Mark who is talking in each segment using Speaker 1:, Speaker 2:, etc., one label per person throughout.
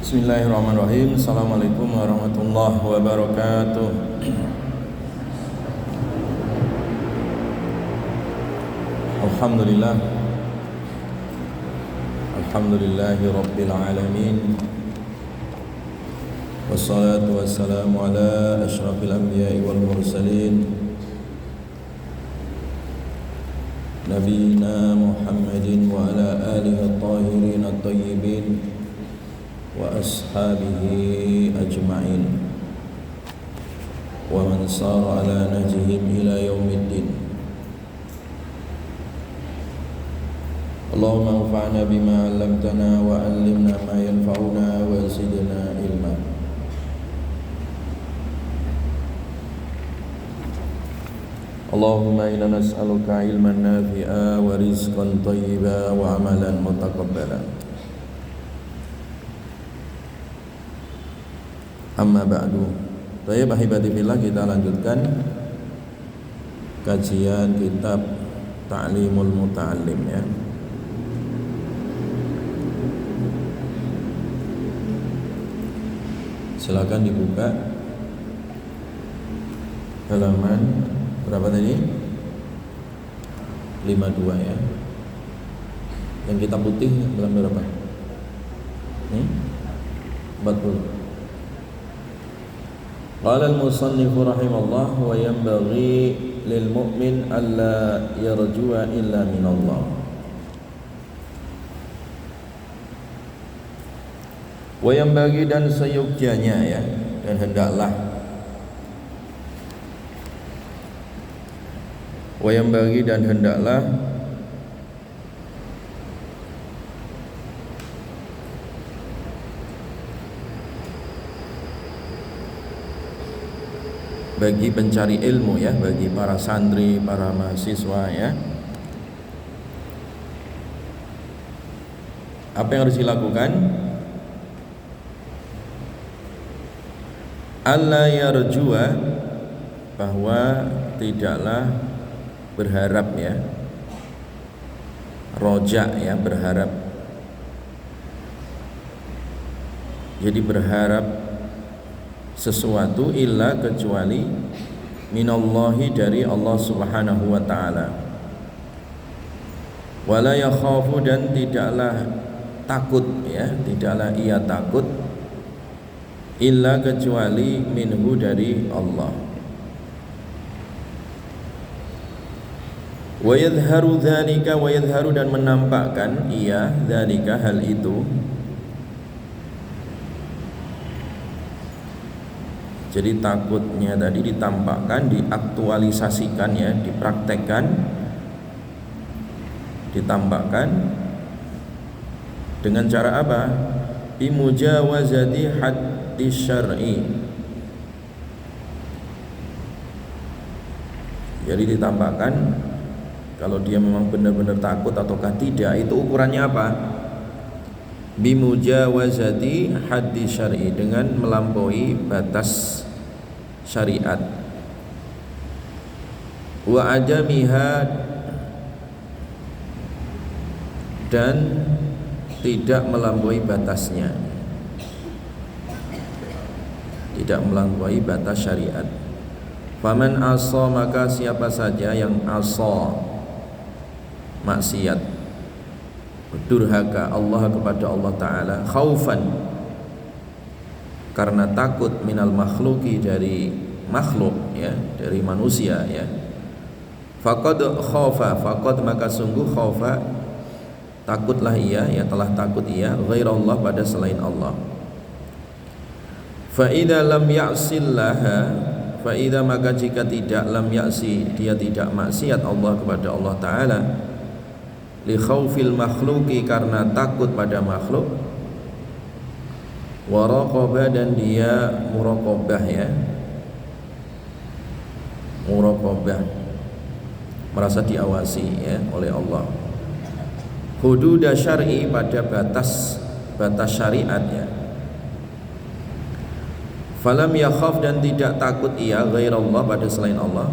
Speaker 1: Bismillahirrahmanirrahim. Assalamualaikum warahmatullahi wabarakatuh. Alhamdulillah. Alhamdulillahi rabbil alamin. Wassalatu wassalamu ala asyrafil anbiya'i wal mursalin Nabiina Muhammadin wa ala alihi at-tahirin at-tayyibin wa ashabihi ajma'in wa man sara ala nahjihim ila yaumiddin. Allahumma anfa'na bima 'allamtana wa 'allimna ma yanfa'una wa zidna ilma. Allahumma inna nas'aluka ilman nafi'a wa rizqan thayyiba wa 'amalan mutaqabbala. Amma ba'du. Baik ahibati fillah, kita lanjutkan kajian kitab Ta'limul Muta'allim ya. Silakan dibuka halaman berapa tadi? 52 ya. Yang kitab putih halaman berapa? 40. Qala al-musannif rahimahullah wa yanbaghi lil mu'min alla yarju'a illa min Allah. Wa yanbaghi, dan seyogyanya ya, dan hendaklah. Wa yanbaghi, dan hendaklah bagi pencari ilmu ya, bagi para santri, para mahasiswa ya, apa yang harus dilakukan? Alla yarjua, bahwa tidaklah berharap ya, roja ya, berharap. Jadi berharap sesuatu illa, kecuali minallahi, dari Allah Subhanahu wa ta'ala. Wala yakhafu, dan tidaklah takut ya, tidaklah ia takut illa, kecuali minhu, dari Allah. Wa yadhharu dzalika, wa yadhharu, dan menampakkan ia dzalika, hal itu. Jadi takutnya tadi ditampakkan, diaktualisasikan ya, dipraktekkan, ditampakkan dengan cara apa? Bimujawazati haddi syar'i. Jadi ditampakkan kalau dia memang benar-benar takut ataukah tidak, itu ukurannya apa? Bimujawazati haddi syar'i, dengan melampaui batas syariat. Wa adamiha, dan tidak melampaui batasnya, tidak melampaui batas syariat. Faman asa, maka siapa saja yang asa, maksiat, durhaka Allah, kepada Allah Ta'ala, khaufan, karena takut, minal makhluki, dari makhluk ya, dari manusia ya. Faqad khaufa, faqad, maka sungguh, khaufa, takutlah ia ya, telah takut ia, ghairallah, pada selain Allah. Fa idza lam ya'sillaha, fa idza, maka jika tidak, lam ya'si, dia tidak maksiat Allah, kepada Allah Ta'ala, li khaufil makhluki, karena takut pada makhluk, waraqabah, dan dia muraqabah ya, muraqabah, merasa diawasi ya oleh Allah, hududa syar'i, pada batas syariat ya. Falam yakhaf, dan tidak takut ia, ghairallah, pada selain Allah.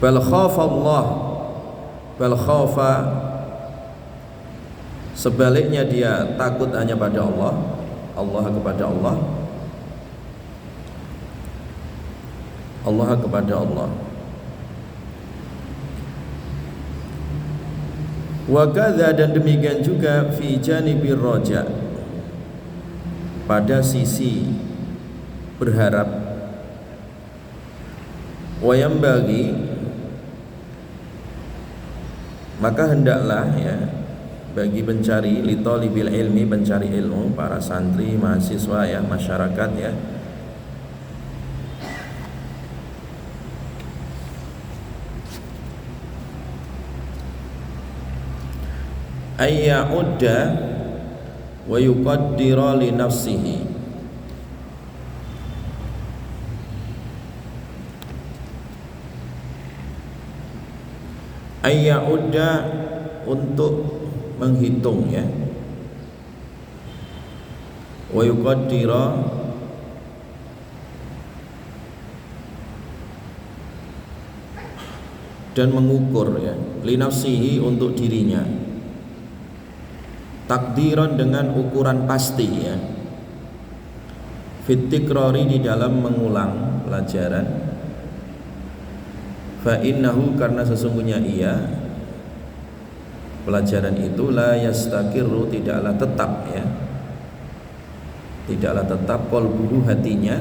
Speaker 1: Bal khafa Allah, bal khafa, Sebaliknya dia takut hanya pada Allah, Allah kepada Allah, Allah kepada Allah. Wa kadza, dan demikian juga fi janibir raja, pada sisi berharap. Wa yambagi, maka hendaklah ya bagi pencari, li talibil ilmi, pencari ilmu, para santri, mahasiswa ya, masyarakat ya, ayya'udda wa yuqaddira li nafsihi, ayya'udda, untuk menghitung ya, wa yuqaddira, dan mengukur ya, li nafsihi, untuk dirinya, takdiran, dengan ukuran pasti ya, fit tikrari, di dalam mengulang pelajaran, fa innahu, karena sesungguhnya ia, pelajaran itu, la yastakirru, tidaklah tetap ya, tidaklah tetap, qalbuhu, hatinya,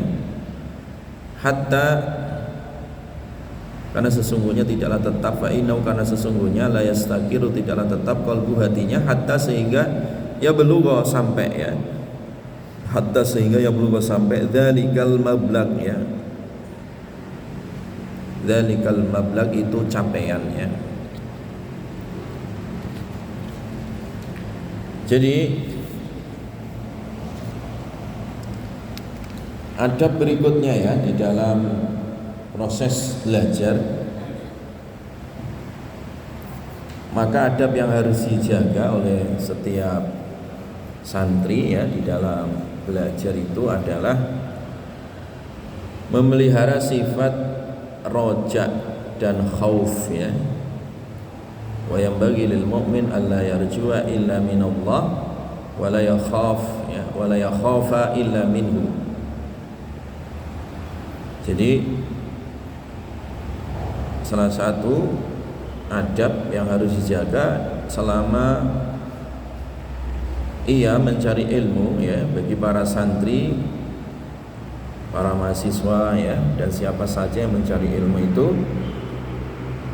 Speaker 1: hatta, karena sesungguhnya tidaklah tetap, fa innahu, karena sesungguhnya, la yastakirru, tidaklah tetap, qalbuhu, hatinya, hatta, sehingga ya belugha, sampai ya, hatta, sehingga ya belugha, sampai, dzalikal mablag ya, dzalikal mablag, itu capaian ya. Jadi adab berikutnya ya di dalam proses belajar, maka adab yang harus dijaga oleh setiap santri ya di dalam belajar itu adalah memelihara sifat roja dan khauf ya. Wa yanbaghi lil mu'min alla yarju'a illa minallah wa la yakhaf ya, wa la yakhafa illa minhu. Jadi salah satu adab yang harus dijaga selama ia mencari ilmu ya, bagi para santri, para mahasiswa ya, dan siapa saja yang mencari ilmu itu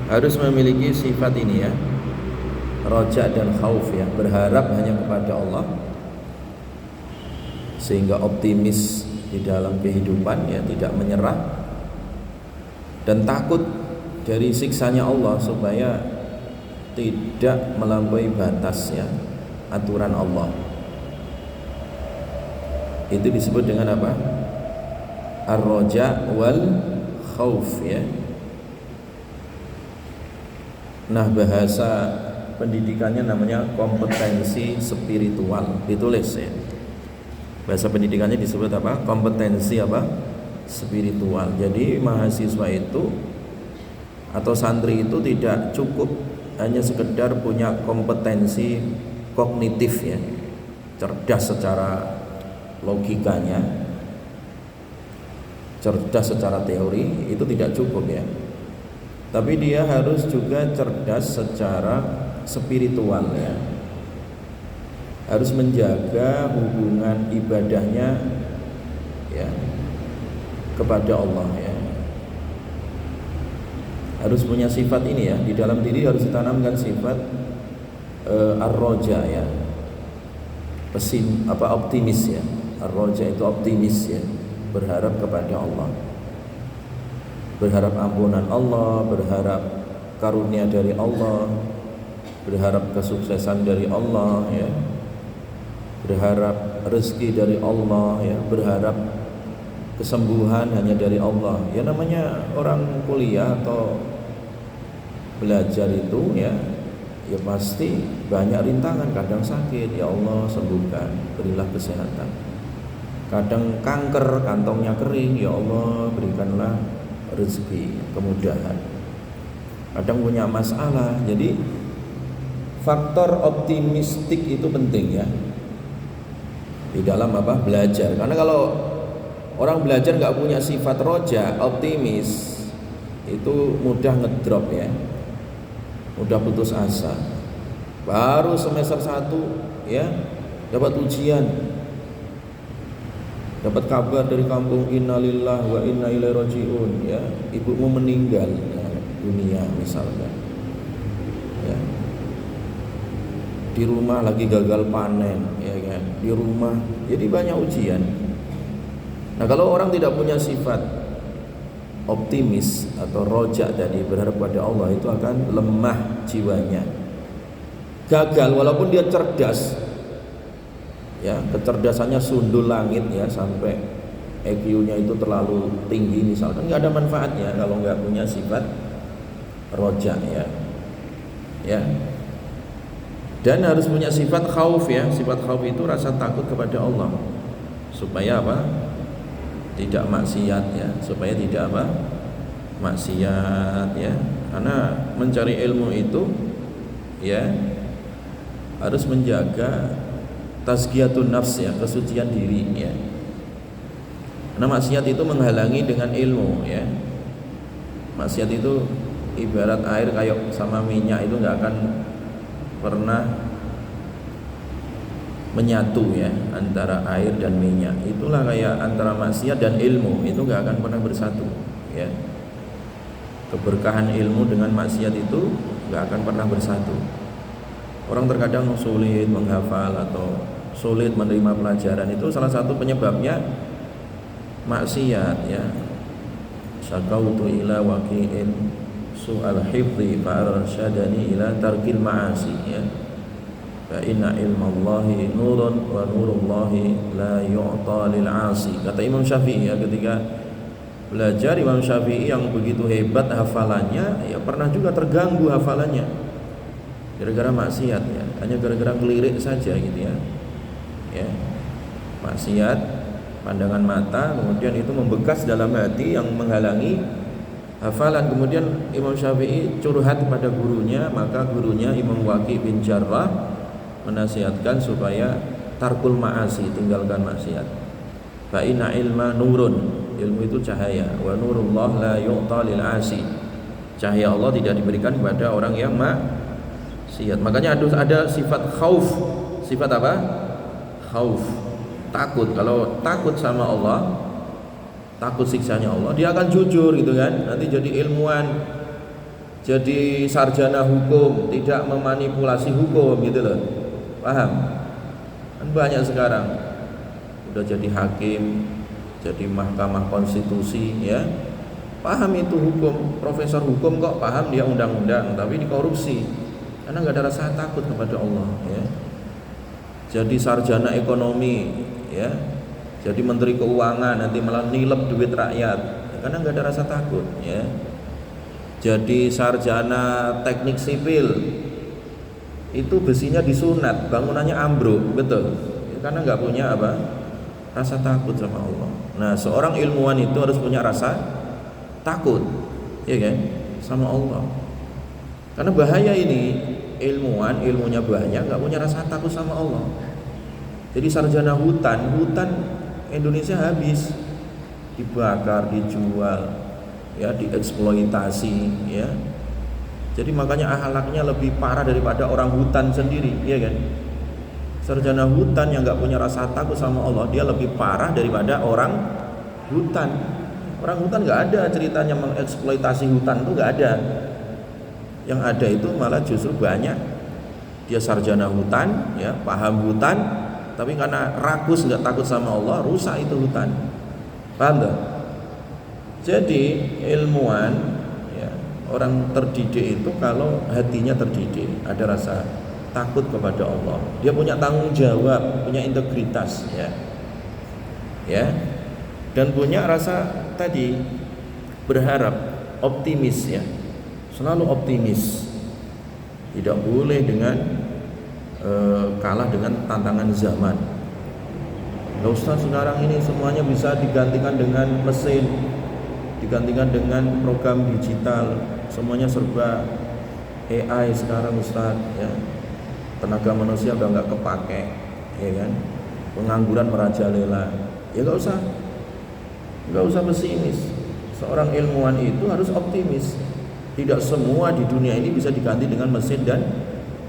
Speaker 1: harus memiliki sifat ini ya, roja dan khauf ya, berharap hanya kepada Allah, sehingga optimis di dalam kehidupan ya, tidak menyerah, dan takut dari siksanya Allah, supaya tidak melampaui batas ya, aturan Allah. Itu disebut dengan apa? Ar-roja wal khauf ya. Nah, bahasa pendidikannya namanya kompetensi spiritual, ditulis ya. Bahasa pendidikannya disebut apa? Kompetensi apa? Spiritual. Jadi mahasiswa itu atau santri itu tidak cukup hanya sekedar punya kompetensi kognitif ya, cerdas secara logikanya, cerdas secara teori, itu tidak cukup ya. Tapi dia harus juga cerdas secara spiritual ya. Harus menjaga hubungan ibadahnya ya kepada Allah ya. Harus punya sifat ini ya, di dalam diri harus ditanamkan sifat ar-roja ya. Optimis ya. Ar-roja itu optimis ya, berharap kepada Allah, berharap ampunan Allah, berharap karunia dari Allah, berharap kesuksesan dari Allah ya, berharap rezeki dari Allah ya, berharap kesembuhan hanya dari Allah ya. Namanya orang kuliah atau belajar itu ya, ya pasti banyak rintangan. Kadang sakit, ya Allah sembuhkan, berilah kesehatan. Kadang kanker, kantongnya kering, ya Allah berikanlah rezeki, kemudahan. Kadang punya masalah, jadi faktor optimistik itu penting ya di dalam belajar. Karena kalau orang belajar nggak punya sifat roja, optimis, itu mudah ngedrop ya, mudah putus asa. Baru semester 1 ya dapat ujian, dapat kabar dari kampung, innalillahi wa inna ilaihi rajiun ya, ibumu meninggal ya, dunia misalnya ya. Di rumah lagi gagal panen ya kan, di rumah jadi banyak ujian. Nah kalau orang tidak punya sifat optimis atau rojak tadi, berharap pada Allah, itu akan lemah jiwanya, gagal walaupun dia cerdas ya, kecerdasannya sundul langit ya, sampai EQ-nya itu terlalu tinggi misalkan, nggak ada manfaatnya kalau nggak punya sifat rojak ya. Dan harus punya sifat khauf ya. Sifat khauf itu rasa takut kepada Allah, supaya tidak maksiat ya, supaya tidak maksiat ya. Karena mencari ilmu itu ya harus menjaga tazkiyatun nafs ya, kesucian diri ya. Karena maksiat itu menghalangi dengan ilmu ya. Maksiat itu ibarat air kayak sama minyak, itu nggak akan pernah menyatu ya antara air dan minyak. Itulah kayak antara maksiat dan ilmu, itu nggak akan pernah bersatu ya. Keberkahan ilmu dengan maksiat itu nggak akan pernah bersatu. Orang terkadang sulit menghafal atau sulit menerima pelajaran, itu salah satu penyebabnya maksiat ya. Syakautu ila waqi'in su'al hifdhi fa'arsyadani ila tarkil ma'asi ya. Fa inna ilmallahi nurun wa nurullahi la yu'ta lil 'asi. Kata Imam Syafi'i ya, ketika belajar Imam Syafi'i yang begitu hebat hafalannya ya, pernah juga terganggu hafalannya gara-gara maksiat ya, hanya gara-gara ngelirik saja gitu ya. Ya. Maksiat, pandangan mata, kemudian itu membekas dalam hati yang menghalangi hafalan. Kemudian Imam Syafi'i curhat kepada gurunya, maka gurunya Imam Waqi' bin Jarrah menasihatkan supaya tarkul ma'asi, tinggalkan maksiat. Fa inna ilma nurun, ilmu itu cahaya, wa nurullah la yu'ta lil 'asi. Cahaya Allah tidak diberikan kepada orang yang maksiat. Makanya ada sifat khauf. Sifat apa? Khauf, takut. Kalau takut sama Allah, takut siksanya Allah, dia akan jujur gitu kan. Nanti jadi ilmuwan, jadi sarjana hukum, tidak memanipulasi hukum gitu loh. Paham? Kan banyak sekarang udah jadi hakim, jadi mahkamah konstitusi ya. Paham itu hukum, profesor hukum kok paham dia undang-undang, tapi dikorupsi karena nggak ada rasa takut kepada Allah ya. Jadi sarjana ekonomi ya, jadi menteri keuangan, nanti malah nilep duit rakyat ya, karena nggak ada rasa takut ya. Jadi sarjana teknik sipil, itu besinya disunat, bangunannya ambruk, betul ya, karena nggak punya rasa takut sama Allah. Nah seorang ilmuwan itu harus punya rasa takut ya kan sama Allah. Karena bahaya ini, ilmuwan ilmunya banyak nggak punya rasa takut sama Allah. Jadi sarjana hutan Indonesia habis, dibakar, dijual ya, dieksploitasi ya. Jadi makanya akhlaknya lebih parah daripada orang hutan sendiri ya kan. Sarjana hutan yang nggak punya rasa takut sama Allah, dia lebih parah daripada orang hutan. Orang hutan nggak ada ceritanya mengeksploitasi hutan, itu nggak ada. Yang ada itu malah justru banyak dia sarjana hutan ya, paham hutan, tapi karena rakus, nggak takut sama Allah, rusak itu hutan. Paham tak? Jadi ilmuwan ya, orang terdidik itu kalau hatinya terdidik, ada rasa takut kepada Allah, dia punya tanggung jawab, punya integritas ya, dan punya rasa tadi berharap, optimis ya, selalu optimis, tidak boleh dengan kalah dengan tantangan zaman. Nah, Ustaz, sekarang ini semuanya bisa digantikan dengan mesin, digantikan dengan program digital, semuanya serba AI sekarang Ustaz ya. tenaga manusia udah nggak kepake, ya kan? Pengangguran merajalela, ya nggak usah pesimis. Seorang ilmuwan itu harus optimis. Tidak semua di dunia ini bisa diganti dengan mesin dan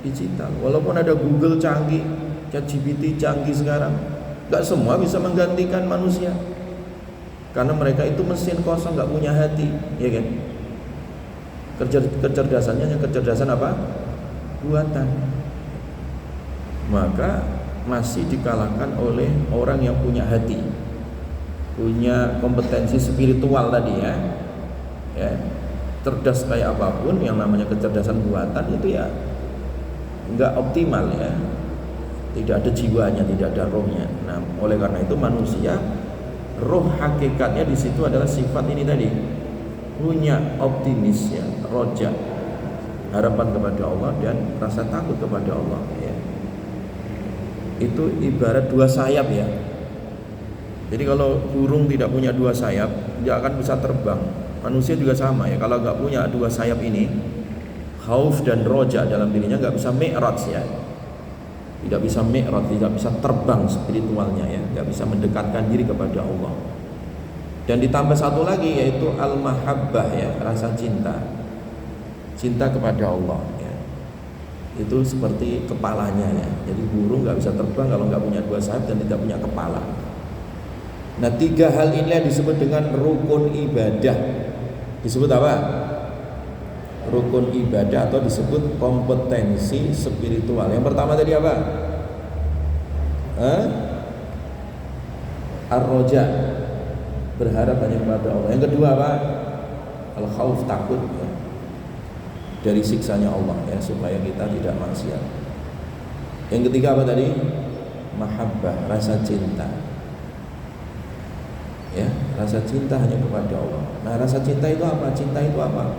Speaker 1: digital. Walaupun ada Google canggih, ChatGPT canggih sekarang, nggak semua bisa menggantikan manusia. Karena mereka itu mesin kosong, nggak punya hati, ya kan? Kecerdasannya hanya kecerdasan apa? Buatan. Maka masih dikalahkan oleh orang yang punya hati, punya kompetensi spiritual tadi ya. Cerdas kayak apapun, yang namanya kecerdasan buatan itu ya nggak optimal ya. Tidak ada jiwanya, tidak ada rohnya. Nah, oleh karena itu manusia, roh hakikatnya di situ adalah sifat ini tadi, punya optimis ya, roja, harapan kepada Allah dan rasa takut kepada Allah ya. Itu ibarat dua sayap ya. Jadi kalau burung tidak punya dua sayap, dia akan bisa terbang. Manusia juga sama ya, kalau nggak punya dua sayap ini, khauf dan roja dalam dirinya, nggak bisa mi'raj ya. Tidak bisa mi'raj, tidak bisa terbang spiritualnya ya, nggak bisa mendekatkan diri kepada Allah. Dan ditambah satu lagi yaitu al-mahabbah ya, rasa cinta. Cinta kepada Allah ya. Itu seperti kepalanya ya. Jadi burung nggak bisa terbang kalau nggak punya dua sayap dan tidak punya kepala. Nah, tiga hal inilah disebut dengan rukun ibadah. Disebut apa? Rukun ibadah atau disebut kompetensi spiritual. Yang pertama tadi apa? Ar-roja, berharap hanya kepada Allah. Yang kedua apa? Al-khauf, takut ya, dari siksanya Allah ya, supaya kita tidak maksiat. Yang ketiga apa tadi? Mahabbah, rasa cinta ya, rasa cinta hanya kepada Allah. Nah, rasa cinta itu apa? Cinta itu apa?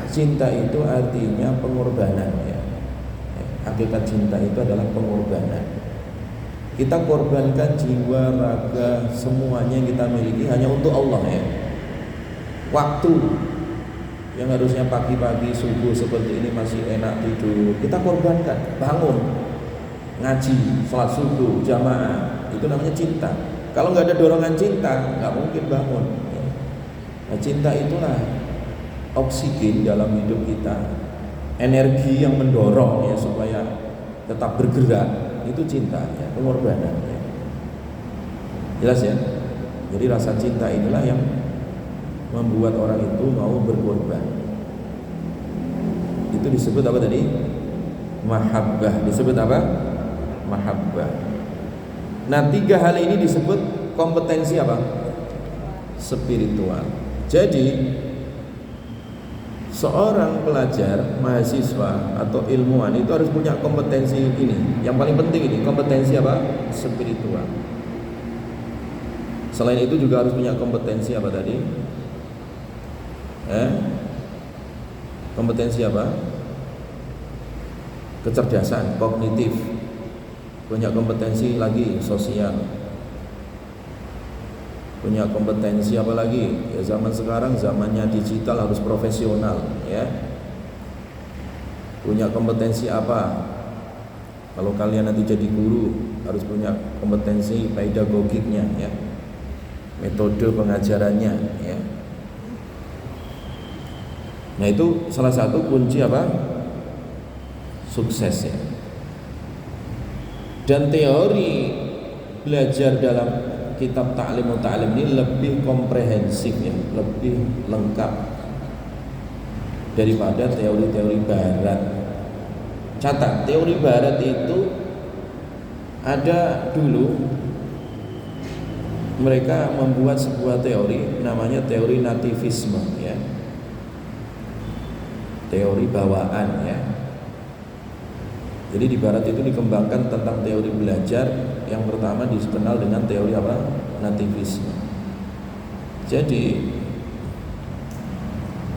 Speaker 1: Cinta itu artinya pengorbanan ya. Hakikat cinta itu adalah pengorbanan. Kita korbankan jiwa, raga, semuanya yang kita miliki hanya untuk Allah ya. Waktu yang harusnya pagi-pagi subuh seperti ini masih enak tidur, kita korbankan, bangun, ngaji, sholat subuh, jamaah, itu namanya cinta. Kalau nggak ada dorongan cinta, nggak mungkin bangun. Nah, cinta itulah oksigen dalam hidup kita, energi yang mendorong ya supaya tetap bergerak. Itu cinta ya, pengorbanan ya. Jelas ya. Jadi rasa cinta inilah yang membuat orang itu mau berkorban. Itu disebut apa tadi? Mahabbah. Disebut apa? Mahabbah. Nah, tiga hal ini disebut kompetensi apa? Spiritual. Jadi seorang pelajar, mahasiswa atau ilmuwan itu harus punya kompetensi ini. Yang paling penting ini, kompetensi apa? Spiritual. Selain itu juga harus punya kompetensi apa tadi? Kompetensi apa? Kecerdasan, kognitif. Punya kompetensi lagi sosial. Punya kompetensi apa lagi? Ya, zaman sekarang zamannya digital, harus profesional ya. Punya kompetensi apa? Kalau kalian nanti jadi guru, harus punya kompetensi pedagogiknya ya. Metode pengajarannya ya. Nah, itu salah satu kunci apa? Sukses ya. Dan teori belajar dalam kitab Ta'lim ini lebih komprehensif ya, lebih lengkap daripada teori-teori barat. Catat, teori barat itu ada dulu, mereka membuat sebuah teori namanya teori nativisme ya. Teori bawaan ya. Jadi di barat itu dikembangkan tentang teori belajar yang pertama dikenal dengan teori apa? Nativisme. Jadi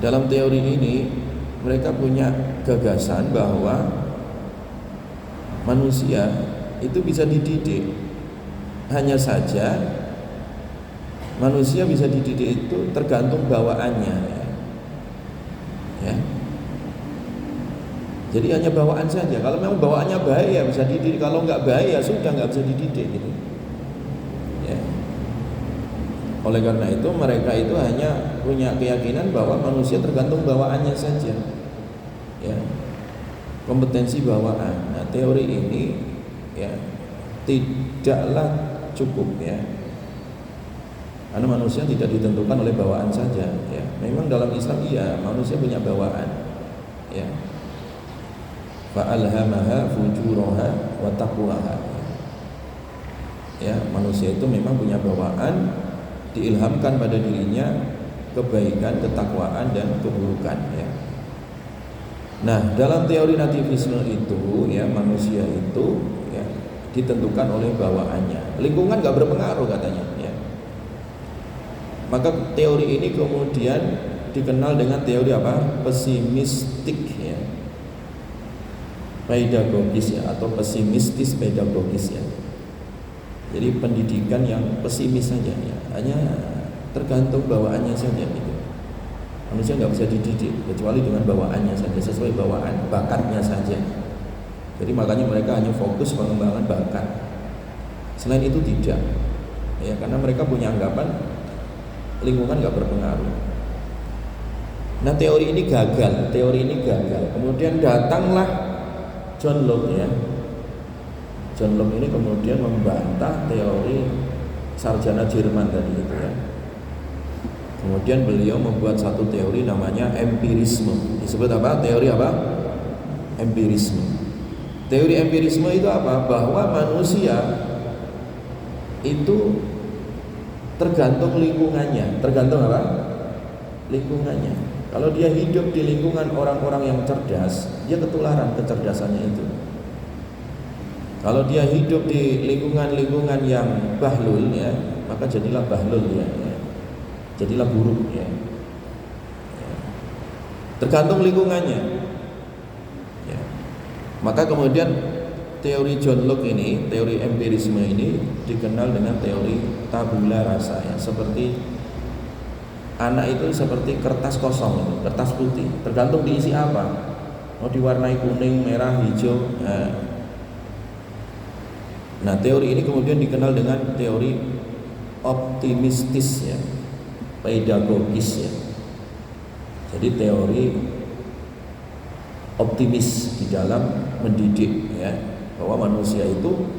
Speaker 1: dalam teori ini mereka punya gagasan bahwa manusia itu bisa dididik. Hanya saja manusia bisa dididik itu tergantung bawaannya ya. Jadi hanya bawaan saja. Kalau memang bawaannya baik ya bisa dididik, kalau nggak baik ya sudah nggak bisa dididik gitu. Ya. Oleh karena itu mereka itu hanya punya keyakinan bahwa manusia tergantung bawaannya saja. Ya. Kompetensi bawaan. Nah, teori ini ya tidaklah cukup ya. Karena manusia tidak ditentukan oleh bawaan saja ya. Memang dalam Islam iya manusia punya bawaan. Ya. Fa'alhamaha fujuraha wa taqwaha. Ya, manusia itu memang punya bawaan, diilhamkan pada dirinya kebaikan, ketakwaan dan keburukan ya. Nah, dalam teori nativisme itu ya manusia itu ya ditentukan oleh bawaannya. Lingkungan gak berpengaruh katanya ya. Maka teori ini kemudian dikenal dengan teori apa? Pesimistik ya. Pedagogis ya, atau pesimistis pedagogis ya. Jadi pendidikan yang pesimis saja ya, hanya tergantung bawaannya saja gitu. Manusia nggak bisa dididik kecuali dengan bawaannya saja, sesuai bawaan bakatnya saja. Jadi makanya mereka hanya fokus pengembangan bakat. Selain itu tidak ya, karena mereka punya anggapan lingkungan nggak berpengaruh. Nah teori ini gagal. Kemudian datanglah John Locke ya. John Locke ini kemudian membantah teori sarjana Jerman tadi itu ya. Kemudian beliau membuat satu teori namanya empirisme. Disebut apa? Teori apa? Empirisme. Teori empirisme itu apa? Bahwa manusia itu tergantung lingkungannya. Tergantung apa? Lingkungannya. Kalau dia hidup di lingkungan orang-orang yang cerdas, dia ketularan kecerdasannya itu. Kalau dia hidup di lingkungan-lingkungan yang bahlul ya, maka jadilah bahlul ya. Jadilah buruk ya. Tergantung lingkungannya. Ya. Maka kemudian teori John Locke ini, teori empirisme ini dikenal dengan teori tabula rasa ya, seperti anak itu seperti kertas kosong, kertas putih, tergantung diisi apa. Mau diwarnai kuning, merah, hijau. Nah, teori ini kemudian dikenal dengan teori optimistis ya, pedagogis ya. Jadi teori optimis di dalam mendidik ya, bahwa manusia itu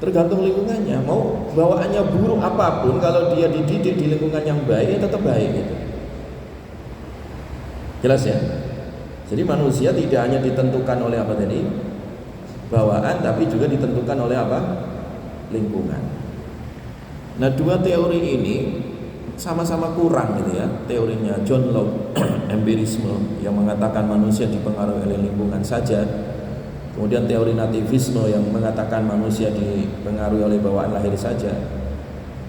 Speaker 1: tergantung lingkungannya. Mau bawaannya buruk apapun, kalau dia dididik di lingkungan yang baik ya tetap baik gitu. Jelas ya? Jadi manusia tidak hanya ditentukan oleh apa tadi? Bawaan, tapi juga ditentukan oleh apa? Lingkungan. Nah, dua teori ini sama-sama kurang gitu ya. Teorinya John Locke empirisme yang mengatakan manusia dipengaruhi oleh lingkungan saja. Kemudian teori nativisme yang mengatakan manusia dipengaruhi oleh bawaan lahir saja.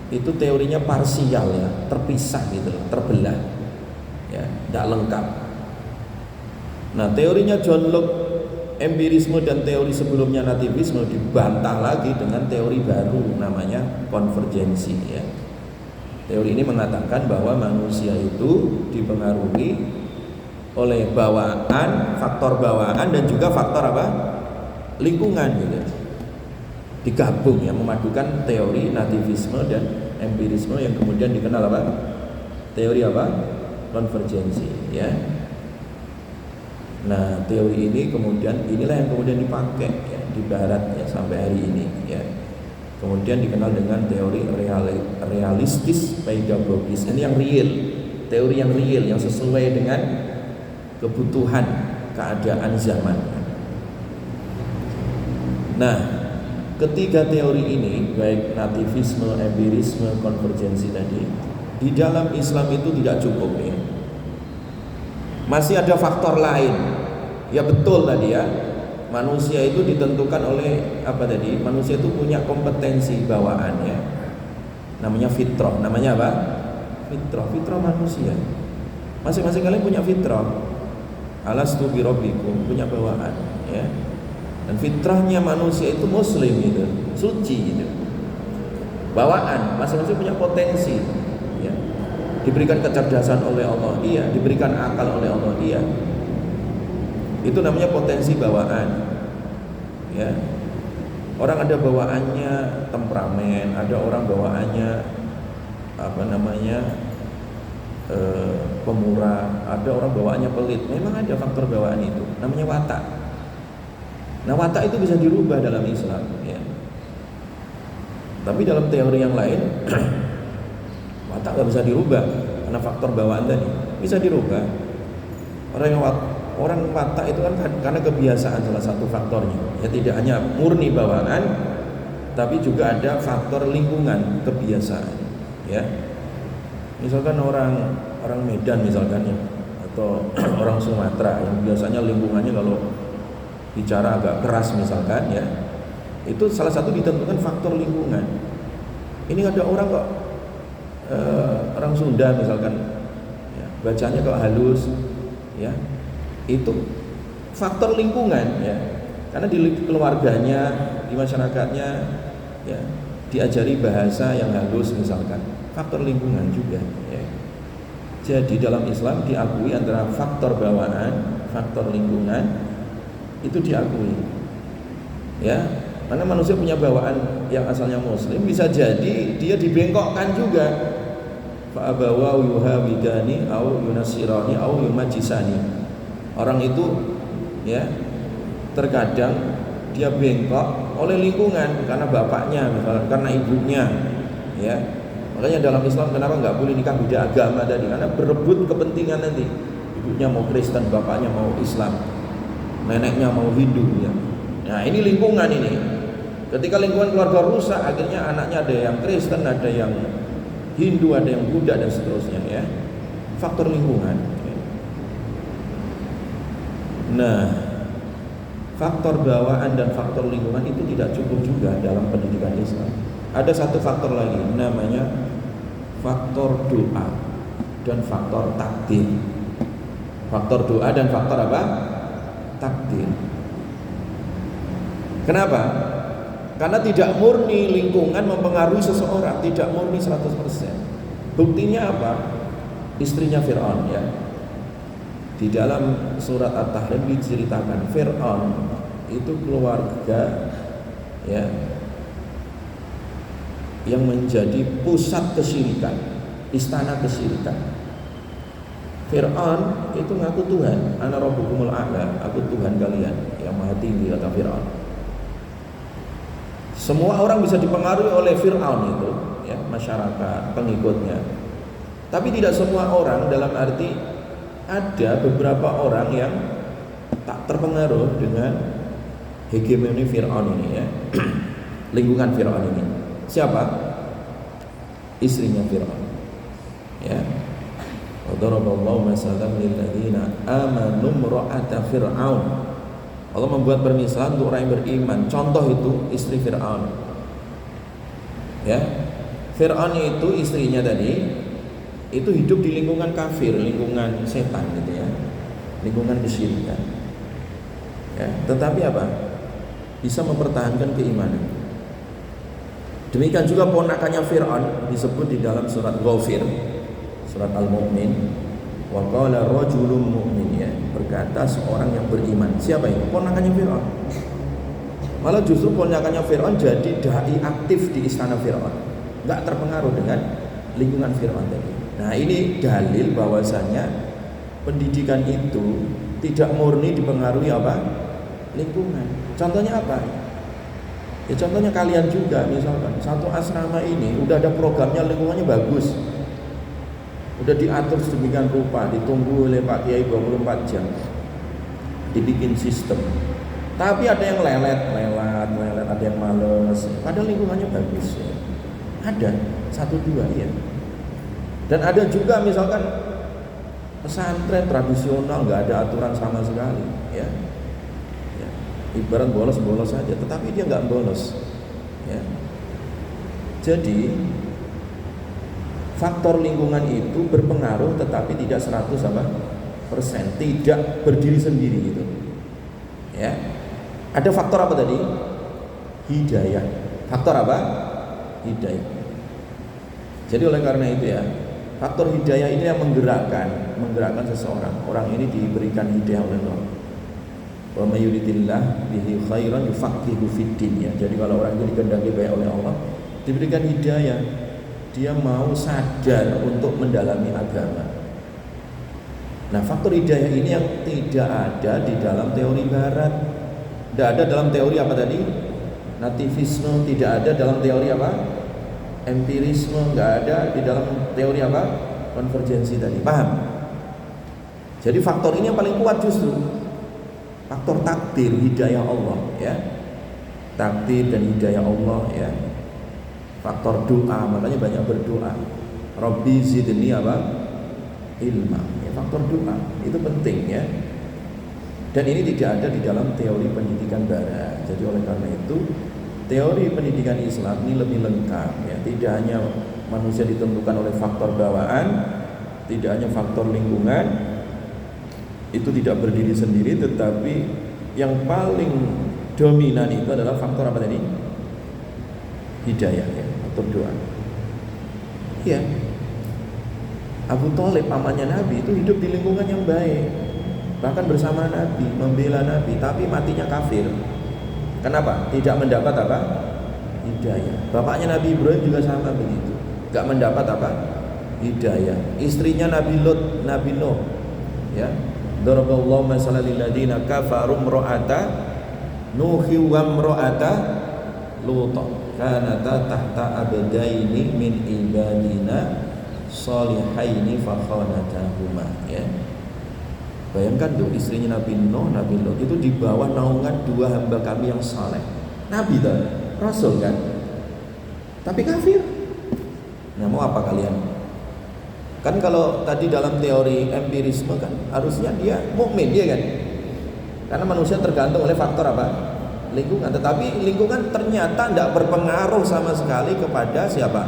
Speaker 1: Itu teorinya parsial ya, terpisah gitu, terbelah. Ya, tidak lengkap. Nah, teorinya John Locke empirisme dan teori sebelumnya nativisme dibantah lagi dengan teori baru namanya konvergensi ya. Teori ini mengatakan bahwa manusia itu dipengaruhi oleh bawaan, faktor bawaan dan juga faktor apa? Lingkungan gitu. Digabung ya, memadukan teori nativisme dan empirisme yang kemudian dikenal apa? Teori apa? Konvergensi ya. Nah, teori ini kemudian inilah yang kemudian dipakai ya, di barat ya sampai hari ini ya. Kemudian dikenal dengan teori realistis pedagogis. Ini yang real, teori yang real yang sesuai dengan kebutuhan keadaan zaman. Nah, ketiga teori ini baik nativisme, empirisme, konvergensi tadi di dalam Islam itu tidak cukup ya. Masih ada faktor lain. Ya betul tadi ya. Manusia itu ditentukan oleh apa tadi? Manusia itu punya kompetensi bawaan ya. Namanya fitrah. Namanya apa? Fitrah. Fitrah manusia. Masing-masing kalian punya fitrah. Alastu birabbikum, punya bawaan ya. Dan fitrahnya manusia itu muslim gitu, suci gitu. Bawaan, masing-masing punya potensi ya. Diberikan kecerdasan oleh Allah, iya. Diberikan akal oleh Allah, iya. Itu namanya potensi bawaan. Ya. Orang ada bawaannya temperamen, ada orang bawaannya pemurah, ada orang bawaannya pelit. Memang ada faktor bawaan itu, namanya watak. Nah, watak itu bisa dirubah dalam Islam, ya. Tapi dalam teori yang lain, watak nggak bisa dirubah karena faktor bawaan tadi. Bisa dirubah. Orang watak itu kan karena kebiasaan salah satu faktornya. Ya tidak hanya murni bawaan, tapi juga ada faktor lingkungan, kebiasaan. Ya, misalkan orang Medan misalkan ya, atau orang Sumatera yang biasanya lingkungannya kalau bicara agak keras misalkan ya, itu salah satu ditentukan faktor lingkungan. Ini ada orang kok orang Sunda misalkan ya, bacanya kok halus ya, itu faktor lingkungan ya, karena di keluarganya, di masyarakatnya ya, diajari bahasa yang halus misalkan, faktor lingkungan juga ya. Jadi dalam Islam diakui antara faktor bawaan, faktor lingkungan itu diakui ya, karena manusia punya bawaan yang asalnya muslim, bisa jadi dia dibengkokkan juga, fa abawa yuhawidani au yunasirani au yumajisani. Orang itu ya terkadang dia bengkok oleh lingkungan, karena bapaknya misalnya, karena ibunya ya. Makanya dalam Islam kenapa nggak boleh nikah beda agama tadi, karena berebut kepentingan nanti. Ibunya mau Kristen, bapaknya mau Islam, neneknya mau Hindu ya. Nah, ini lingkungan ini. Ketika lingkungan keluarga rusak, akhirnya anaknya ada yang Kristen, ada yang Hindu, ada yang Buddha dan seterusnya ya. Faktor lingkungan. Nah, faktor bawaan dan faktor lingkungan itu tidak cukup juga dalam pendidikan Islam. Ada satu faktor lagi, namanya faktor doa dan faktor takdir. Faktor doa dan faktor apa? Takdir. Kenapa? Karena tidak murni lingkungan mempengaruhi seseorang, tidak murni 100%. Buktinya apa? Istrinya Fir'aun ya. Di dalam surat At-Tahrim diceritakan Fir'aun itu keluarga ya yang menjadi pusat kesyirikan, istana kesyirikan. Fir'aun itu ngaku Tuhan, ana rabbukumul a'la, aku Tuhan kalian yang maha tinggi, kata Fir'aun. Semua orang bisa dipengaruhi oleh Fir'aun itu ya, masyarakat, pengikutnya. Tapi tidak semua orang, dalam arti ada beberapa orang yang tak terpengaruh dengan hegemoni Fir'aun ini ya. Lingkungan Fir'aun ini. Siapa? Istrinya Fir'aun ya. Wa daraballahu masalan lil ladzina amanu imra'ata Fir'aun. Allah membuat permisalan untuk orang yang beriman. Contoh itu istri Fir'aun ya. Fir'aun itu istrinya tadi itu hidup di lingkungan kafir, lingkungan setan gitu ya, lingkungan kesyirikan ya. Tetapi apa? Bisa mempertahankan keimanan. Demikian juga ponakannya Fir'aun disebut di dalam surat Ghafir, surat Al-Mu'min, wa qala rajulun mu'min ya, berkata seorang yang beriman. Siapa itu? Ponakannya Fir'aun. Malah justru ponakannya Fir'aun jadi dai aktif di istana Fir'aun, enggak terpengaruh dengan lingkungan Fir'aun tadi. Nah, ini dalil bahwasanya pendidikan itu tidak murni dipengaruhi apa? Lingkungan. Contohnya apa? Ya contohnya kalian juga, misalkan satu asrama ini udah ada programnya, lingkungannya bagus, udah diatur sedemikian rupa, ditunggu oleh Pak Kiai 24 jam, dibikin sistem. Tapi ada yang lelet, ada yang males, padahal lingkungannya bagus ya. Ada, 1-2 ya. Dan ada juga misalkan pesantren tradisional nggak ada aturan sama sekali ya. Ibarat bolos-bolos saja, tetapi dia nggak bolos ya. Jadi faktor lingkungan itu berpengaruh, tetapi tidak 100% tidak berdiri sendiri gitu ya. Ada faktor apa tadi? Hidayah. Faktor apa? Hidayah. Jadi oleh karena itu ya, faktor hidayah ini yang menggerakkan seseorang. Orang ini diberikan hidayah oleh Allah. Wa may yuridillah bihi khairan yufaqihu fid din ya. Jadi kalau orang itu dikehendaki baik oleh Allah, diberikan hidayah, dia mau sadar untuk mendalami agama. Nah, faktor hidayah ini yang tidak ada di dalam teori barat. Tidak ada dalam teori apa tadi? Nativisme, tidak ada dalam teori apa? Empirisme, nggak ada di dalam teori apa? Konvergensi tadi. Paham? Jadi faktor ini yang paling kuat justru faktor takdir, hidayah Allah ya. Takdir dan hidayah Allah ya. Faktor doa, makanya banyak berdoa. Rabbi zidni apa? Ilma. Ya, faktor doa itu penting ya. Dan ini tidak ada di dalam teori pendidikan barat. Jadi oleh karena itu teori pendidikan Islam ini lebih lengkap ya. Tidak hanya manusia ditentukan oleh faktor bawaan, tidak hanya faktor lingkungan, itu tidak berdiri sendiri, tetapi yang paling dominan itu adalah faktor apa tadi? Hidayah ya, faktor doa. Iya. Abu Thalib pamannya Nabi itu hidup di lingkungan yang baik, bahkan bersama Nabi, membela Nabi, tapi matinya kafir. Kenapa? Tidak mendapat apa? Hidayah. Bapaknya Nabi Ibrahim juga sama begitu, gak mendapat apa? Hidayah. Istrinya Nabi Lut, Nabi Nuh, ya. Daraballahu masalan lil ladina kafaru imra'ata Nuhi wa imra'ata Lut kanata tahta abdaini min ibadina shalihaini fa khanatahuma ya. Bayangkan tuh istrinya Nabi Nuh, Nabi Lut itu di bawah naungan dua hamba kami yang saleh. Nabi kan, rasul kan. Tapi kafir. Nah, mau apa kalian? Kan kalau tadi dalam teori empirisme kan harusnya dia mukmin dia kan. Karena manusia tergantung oleh faktor apa? Lingkungan. Tetapi lingkungan ternyata tidak berpengaruh sama sekali kepada siapa?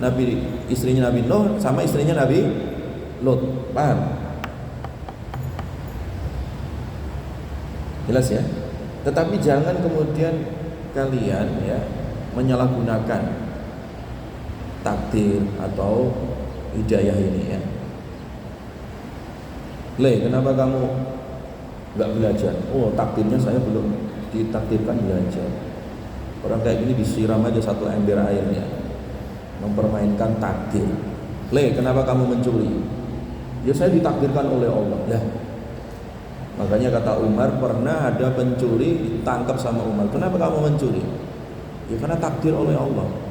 Speaker 1: Nabi, istrinya Nabi Nuh sama istrinya Nabi Lut. Paham? Jelas ya? Tetapi jangan kemudian kalian ya menyalahgunakan takdir atau hidayah ini ya. Kenapa kamu nggak belajar? Oh, takdirnya saya belum ditakdirkan belajar. Orang kayak gini disiram aja satu ember airnya, mempermainkan takdir. Kenapa kamu mencuri? Ya saya ditakdirkan oleh Allah. Ya. Makanya kata Umar, pernah ada pencuri ditangkap sama Umar. Kenapa kamu mencuri? Ya karena takdir oleh Allah.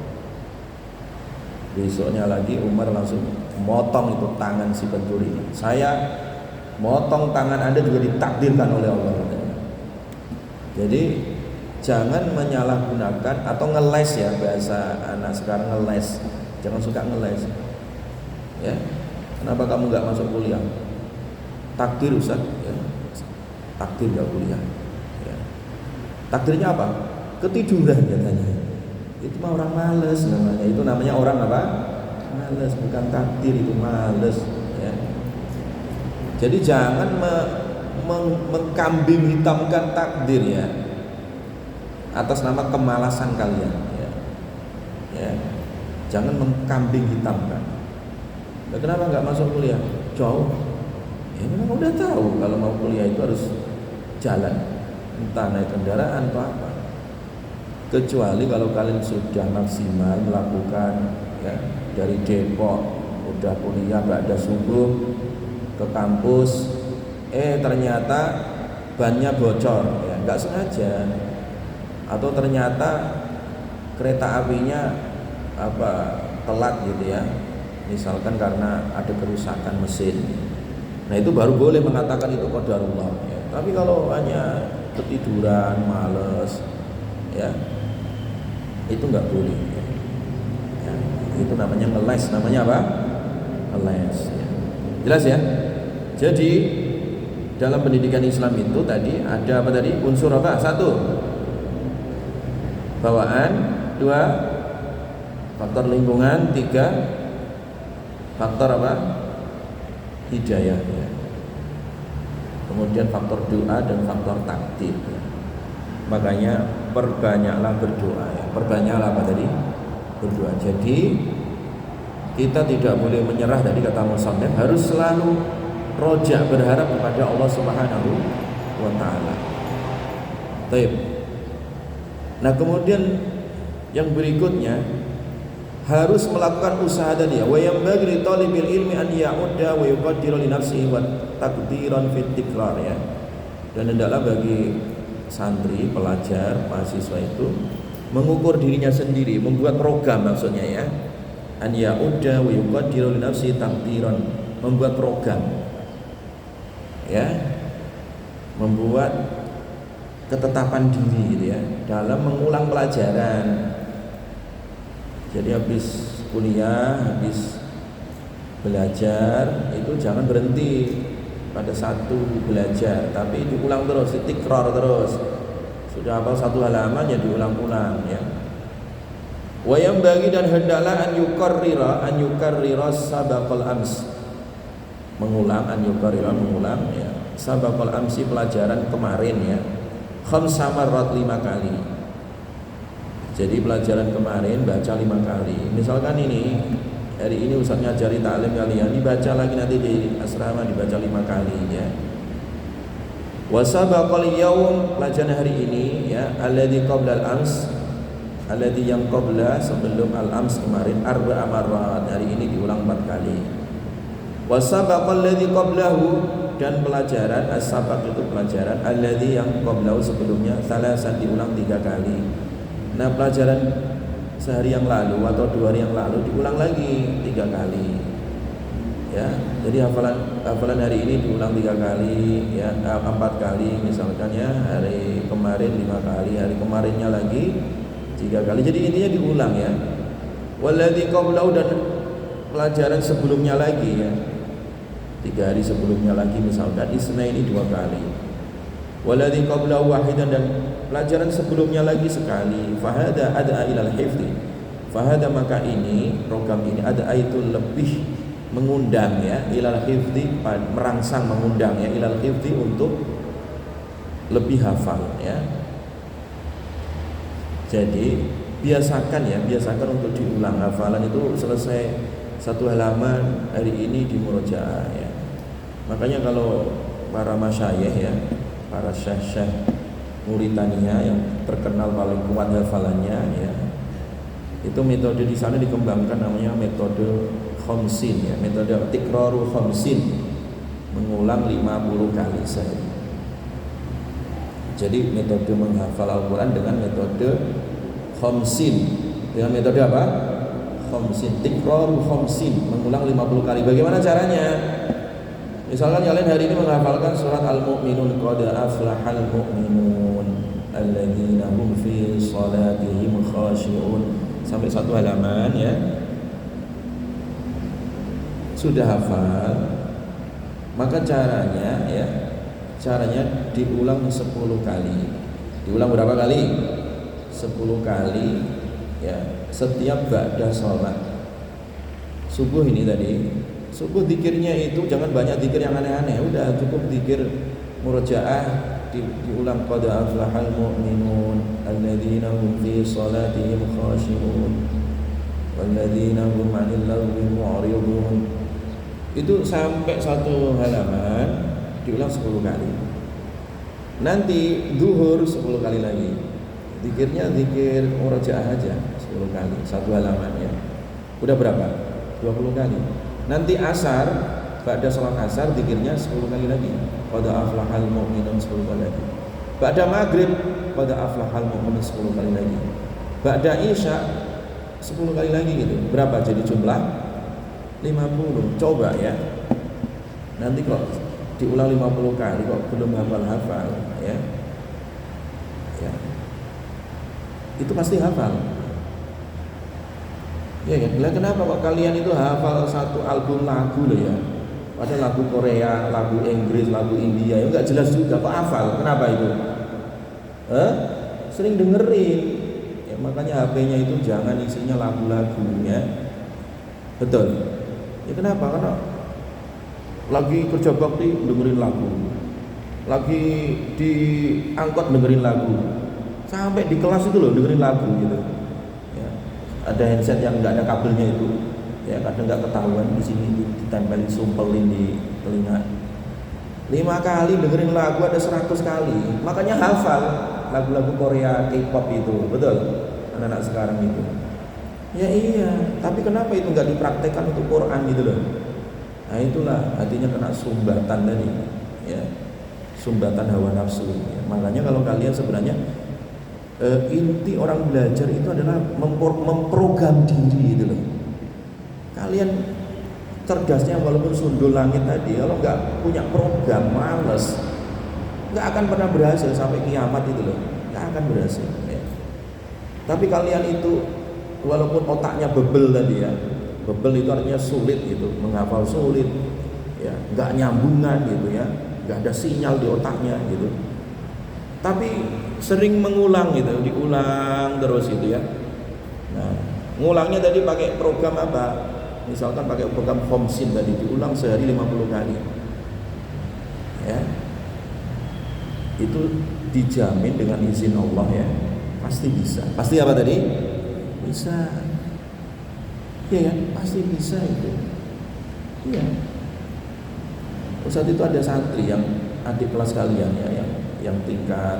Speaker 1: Besoknya lagi Umar langsung motong itu tangan si pencuri. Saya motong tangan Anda juga ditakdirkan oleh Allah. Jadi jangan menyalahgunakan atau ngeles ya, bahasa anak sekarang ngeles. Jangan suka ngeles. Ya. Kenapa kamu nggak masuk kuliah? Takdir Ustaz. Ya. Takdir nggak kuliah. Ya. Takdirnya apa? Ketiduran katanya. Itu mah orang males namanya. Itu namanya orang apa? Males, bukan takdir, itu males ya. Jadi jangan mengkambing hitamkan takdir ya atas nama kemalasan kalian ya. Ya. Jangan mengkambing hitamkan. Nah, kenapa nggak masuk kuliah? Jauh. Ya memang udah tahu kalau mau kuliah itu harus jalan, entah naik kendaraan atau apa. Kecuali kalau kalian sudah maksimal melakukan ya, dari Depok udah kuliah ba'da subuh ke kampus, ternyata bannya bocor ya, nggak sengaja, atau ternyata kereta apinya telat gitu ya, misalkan karena ada kerusakan mesin. Nah itu baru boleh mengatakan itu qadarullah ya. Tapi kalau hanya ketiduran, males ya, itu nggak boleh ya. Ya, itu namanya ngeles. Namanya apa? Ngeles ya. Jelas ya? Jadi dalam pendidikan Islam itu tadi ada apa tadi? Unsur apa? 1 bawaan, 2 faktor lingkungan, 3 faktor apa? Hidayah ya. Kemudian faktor doa dan faktor takdir ya. Makanya perbanyaklah berdoa ya. Perbanyaklah apa tadi? Berdoa. Jadi kita tidak boleh menyerah, tadi kata musannif, harus selalu roja, berharap kepada Allah Subhanahu wa taala. Baik. Nah, kemudian yang berikutnya harus melakukan usaha tadi ya. Wa yanbaghi li talibil ilmi an ya'udda wa yuqaddiru li nafsihi wa taqdiran fit tikrar ya. Dan hendaklah bagi santri, pelajar, mahasiswa itu mengukur dirinya sendiri, membuat program maksudnya ya. An ya'udda wa yuqaddiru li nafsihi taqdiran, membuat program. Ya. Membuat ketetapan diri gitu ya dalam mengulang pelajaran. Jadi habis kuliah, habis belajar itu jangan berhenti pada satu belajar, tapi diulang terus, ditikrar terus. Sudah hafal satu halaman ya diulang-ulang ya. Wa yanbaghi, dan hendaklah an yukarrira sabaqal ams. Mengulang, mengulang ya. Sabaqal amsi, pelajaran kemarin ya. Khamsa marrat, 5 kali. Jadi pelajaran kemarin baca 5 kali. Misalkan ini hari ini Ustaz ngajari taklim kalian, dibaca lagi nanti di asrama dibaca 5 kali ya. Wa sabaqal yaum, pelajaran hari ini ya, alladzi qabla al-ams, alladzi yang qabla, sebelum al-ams kemarin, arba'a marrat, hari ini diulang 4 kali. Wa sabaqal ladzi qablahu, dan pelajaran as-sabaq itu pelajaran alladzi yang qablahu, sebelumnya, salasan, diulang 3 kali. Nah, pelajaran sehari yang lalu atau 2 hari yang lalu diulang lagi 3 kali. Ya, jadi hafalan hari ini diulang 3 kali ya, 4 kali misalkan ya, hari kemarin 5 kali, hari kemarinnya lagi 3 kali. Jadi intinya diulang ya. Walladzi qablahu, dan pelajaran sebelumnya lagi ya, 3 hari sebelumnya lagi misalkan Isnin ini 2 kali. Walladzi qablahu wahidan, dan pelajaran sebelumnya lagi sekali. Fahada ad'a ilal hifdzi, fahada, maka ini program ini ad'a itu lebih mengundang ya, ilal hifdzi, merangsang, mengundang ya, ilal hifdzi, untuk lebih hafal ya. Jadi biasakan untuk diulang hafalan itu. Selesai 1 halaman hari ini di murojaah ya. Makanya kalau para masyayikh ya, para syekh-syekh Mauritania yang terkenal paling kuat hafalannya ya, itu metode di sana dikembangkan, namanya metode khamsin ya, metode tikraru khamsin, mengulang 50 kali sehari. Jadi metode menghafal Al-Quran dengan metode khamsin, dengan metode apa? Khamsin, tikraru khamsin, mengulang 50 kali. Bagaimana caranya? Misalkan kalian hari ini menghafalkan surat Al-Mu'minun, qad aflahal mu'minun alladzina hum fi shalatihim khashi'un, sampai 1 halaman ya. Sudah hafal, maka caranya diulang 10 kali. Diulang berapa kali? 10 kali ya, setiap ba'da sholat subuh. Ini tadi subuh zikirnya itu jangan banyak zikir yang aneh-aneh, udah cukup zikir murojaah, diulang qad aflahal mu'minun alladzina hum fi shalatihim khashi'un walladzina hum 'anil lagwi mu'ridun. Itu sampai 1 halaman diulang 10 kali. Nanti zuhur 10 kali lagi. Zikirnya zikir murojaah aja 10 kali 1 halaman ya. Udah berapa? 20 kali. Nanti asar, ba'da sholat asar zikirnya 10 kali lagi, qad aflahal mu'minun 10 kali lagi. Ba'da maghrib, qad aflahal mu'minun 10 kali lagi. Ba'da isya 10 kali lagi gitu. Berapa jadi jumlah? 50. Coba ya. Nanti kok diulang 50 kali kok belum hafal-hafal ya. Ya. Itu pasti hafal. Ya kan? Kenapa kok kalian itu hafal 1 album lagu loh ya? Padahal lagu Korea, lagu Inggris, lagu India, ya enggak jelas juga kok hafal. Kenapa itu? Sering dengerin. Ya, makanya HP-nya itu jangan isinya lagu-lagu ya. Betul. Ya kenapa? Karena lagi kerja bakti dengerin lagu, lagi di angkot dengerin lagu, sampai di kelas itu loh dengerin lagu gitu. Ada handset yang nggak ada kabelnya itu ya, kadang nggak ketahuan, di sini ditempelin, sumpelin di telinga 5 kali dengerin lagu ada 100 kali. Makanya hafal lagu-lagu Korea, K-pop itu, betul? Anak-anak sekarang itu. Ya iya, tapi kenapa itu nggak dipraktekkan untuk Quran gitu loh? Nah itulah artinya kena sumbatan tadi, ya, sumbatan hawa nafsu. Ya. Makanya kalau kalian sebenarnya inti orang belajar itu adalah memprogram diri gitu loh. Kalian cerdasnya walaupun sundul langit tadi, kalau nggak punya program, males, nggak akan pernah berhasil sampai kiamat itu loh, nggak akan berhasil. Ya. Tapi kalian itu walaupun otaknya bebel tadi ya, bebel itu artinya sulit gitu, menghafal sulit, ya, nggak nyambungan gitu ya, nggak ada sinyal di otaknya gitu. Tapi sering mengulang gitu, diulang terus gitu ya. Nah, ngulangnya tadi pakai program apa? Misalkan pakai program Homsin tadi, diulang sehari 50 kali. Ya. Itu dijamin dengan izin Allah ya. Pasti bisa. Pasti apa tadi? Bisa. Iya kan? Pasti bisa itu. Iya. Saat itu ada santri yang adik kelas kalian ya, yang tingkat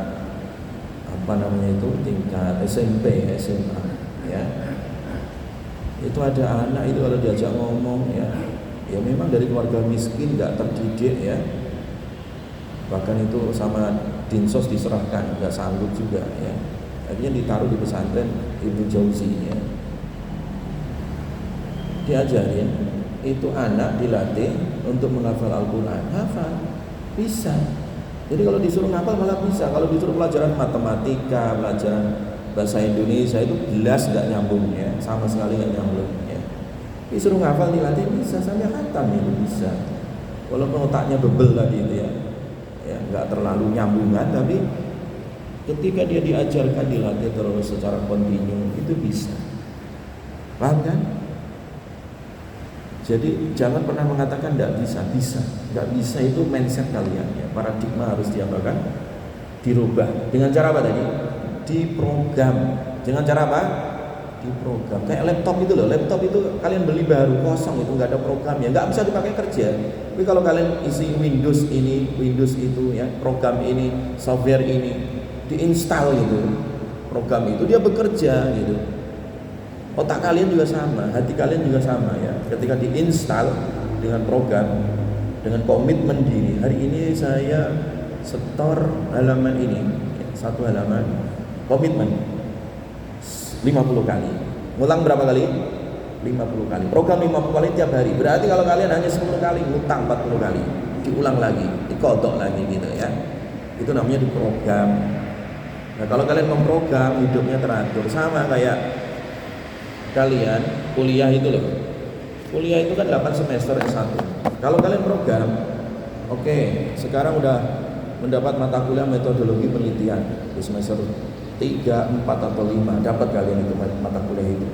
Speaker 1: apa namanya itu, tingkat SMP, SMA ya. Itu ada anak itu kalau diajak ngomong ya memang dari keluarga miskin, nggak terdidik ya, bahkan itu sama dinsos diserahkan, nggak sanggup juga ya, akhirnya ditaruh di pesantren Ibnu Jauzi ya. Diajarin, itu anak dilatih untuk menghafal Al-Quran, hafal, bisa. Jadi kalau disuruh ngapal malah bisa. Kalau disuruh pelajaran matematika, pelajaran bahasa Indonesia itu jelas nggak nyambung ya, sama sekali nggak nyambung ya. Disuruh ngafal dilatih bisa, sampai khatam itu bisa. Walaupun otaknya bebel tadi itu ya, nggak terlalu nyambungan, tapi ketika dia diajarkan, dilatih terus secara kontinu itu bisa. Paham kan? Jadi jangan pernah mengatakan nggak bisa, bisa. Nggak bisa itu mindset kalian ya. Paradigma harus diapakan? Dirubah. Dengan cara apa tadi? Diprogram. Dengan cara apa? Diprogram. Kayak laptop itu loh. Laptop itu kalian beli baru kosong, itu nggak ada programnya, nggak bisa dipakai kerja. Tapi kalau kalian isi Windows ini, Windows itu ya, program ini, software ini, diinstal gitu, program itu dia bekerja gitu. Otak kalian juga sama, hati kalian juga sama ya. Ketika diinstal dengan program, dengan komitmen diri, hari ini saya setor halaman ini, satu halaman, komitmen 50 kali. Ngulang berapa kali? 50 kali. Program 50 kali tiap hari. Berarti kalau kalian hanya 10 kali, ngutang 40 kali. Diulang lagi, dikodok lagi gitu ya. Itu namanya diprogram. Nah, kalau kalian memprogram, hidupnya teratur. Sama kayak kalian kuliah itu loh. Kuliah itu kan 8 semester S1. Kalau kalian program, oke, sekarang udah mendapat mata kuliah metodologi penelitian di semester 3, 4 atau 5, dapat kalian itu mata kuliah itu.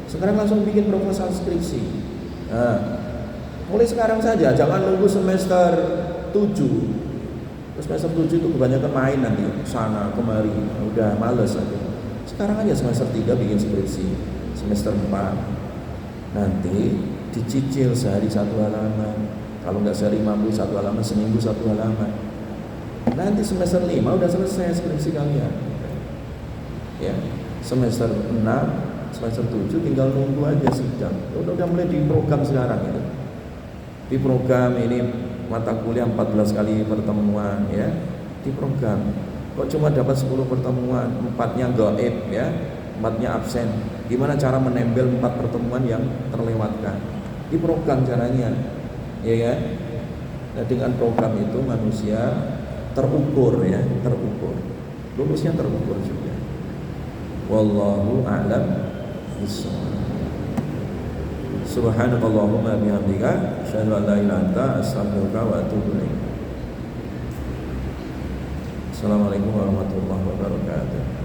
Speaker 1: Sekarang langsung bikin proposal skripsi. Nah, mulai sekarang saja, jangan nunggu semester 7. Semester 7 itu kebanyakan main nanti, sana kemari, udah males aja. Sekarang aja semester 3 bikin skripsi, semester 4 nanti dicicil sehari 1 halaman. Kalau nggak sehari 1 halaman, seminggu 1 halaman. Nanti semester 5 udah selesai skripsi kalian. Ya, semester 6, semester 7 tinggal nunggu aja sidang. Udah mulai diprogram sekarang itu. Diprogram ini mata kuliah 14 kali pertemuan ya. Diprogram. Kok cuma dapat 10 pertemuan, 4-nya gaib ya, 4-nya absen. Gimana cara menempel 4 pertemuan yang terlewatkan? Diprogram caranya. Ya kan? Nah, dengan program itu manusia terukur ya, terukur. Lulusnya terukur juga. Wallahu a'lam bishawab. Subhanakallahumma bihamdika asyhadu an la ilaha illa anta astaghfiruka wa atubu ilaik. Assalamualaikum warahmatullahi wabarakatuh.